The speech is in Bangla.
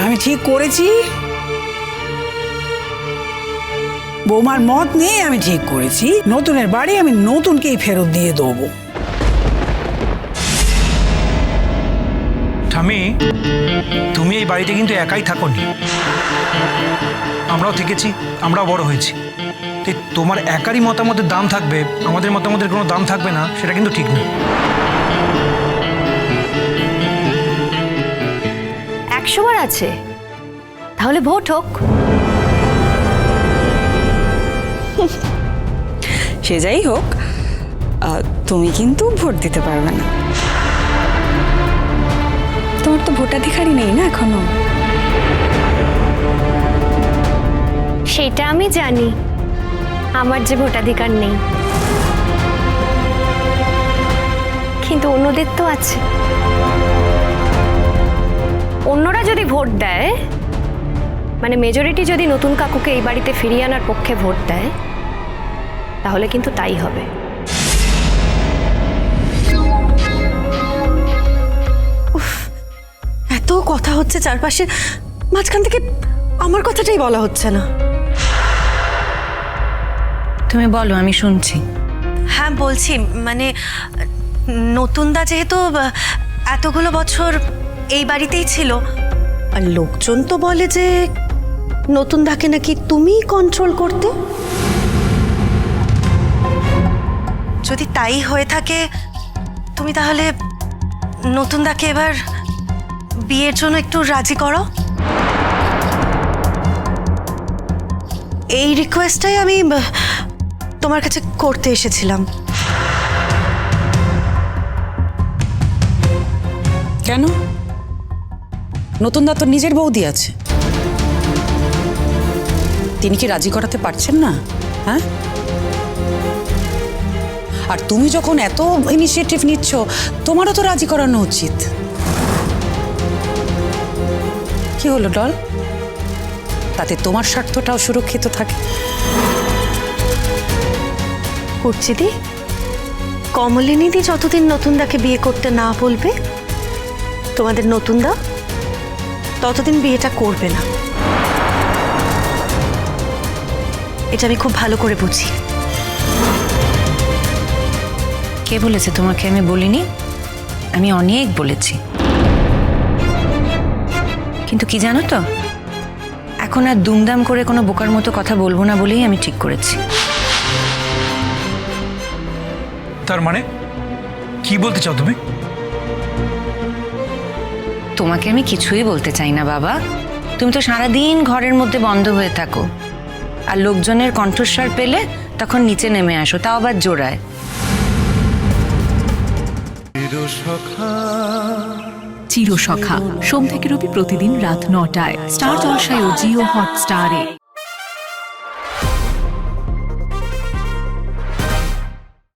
আমি ঠিক করেছি, বৌমার মত নিয়ে আমি ঠিক করেছি নতুনের বাড়ি আমি নতুনকেই ফেরত দিয়ে দেবো। ঠামি, তুমি এই বাড়িতে কিন্তু একাই থাকোনি, আমরাও থেকেছি, আমরাও বড় হয়েছি। তোমার একারই মতামতের দাম থাকবে, আমাদের মতামতের কোনো দাম থাকবে না, সেটা কিন্তু ঠিক না। 100 বার আছে, তাহলে ভোট হোক। সে যাই হোক, তুমি কিন্তু ভোট দিতে পারবে না, তোমার তো ভোটাধিকারই নেই না এখনো। সেটা আমি জানি, আমার যে ভোটাধিকার নেই, কিন্তু অন্যদের তো আছে। অন্যরা যদি ভোট দেয়, মানে মেজরিটি যদি নতুন কাকুকে এই বাড়িতে ফিরিয়ে আনার পক্ষে ভোট দেয়, তাহলে কিন্তু তাই হবে। এত কথা হচ্ছে চারপাশে, মাঝখান থেকে আমার কথাটাই বলা হচ্ছে না। তুমি বলো, আমি শুনছি। হ্যাঁ বলছি, মানে নতুনদা যেহেতু এতগুলো বছর এই বাড়িতেই ছিল, আর লোকজন তো বলে যে নতুনদাকে নাকি তুমি কন্ট্রোল করতে। যদি তাই হয়ে থাকে, তুমি তাহলে নতুনদাকে এবার বিয়ের জন্য একটু রাজি করো। এই রিকোয়েস্টটাই আমি তোমার কাছে করতে এসেছিলাম। কেন? নতুনদা তো নিজের বৌদি আছে, তিনি কি রাজি করাতে পারছেন না? হ্যাঁ, আর তুমি যখন এত ইনিশিয়েটিভ নিচ্ছ, তোমারও তো রাজি করানো উচিত। কি হলো ডল? তাতে তোমার স্বার্থটাও সুরক্ষিত থাকে। করছিদি, কমলিনীদি যতদিন নতুনদাকে বিয়ে করতে না বলবে, তোমাদের নতুনদা ততদিন বিয়েটা করবে না। এটা আমি খুব ভালো করে বুঝি। কে বলেছে তোমাকে আমি বলিনি? আমি অনেক বলেছি, কিন্তু কি জানো তো, এখন আর দুমদাম করে কোনো বোকার মতো কথা বলবো না বলেই আমি ঠিক করেছি। তার মানে কি বলতে চাও তুমি? তোমাকে আমি কিছুই বলতে চাই না বাবা, তুমি তো সারাদিন ঘরের মধ্যে বন্ধ হয়ে থাকো, আর লোকজনের কণ্ঠস্বর পেলে তখন নিচে নেমে আসো, তাও আবার জোড়ায়। চিরসখা সোম থেকে রবি প্রতিদিন রাত 9টায় স্টার জলসায় ও জিও হটস্টারে।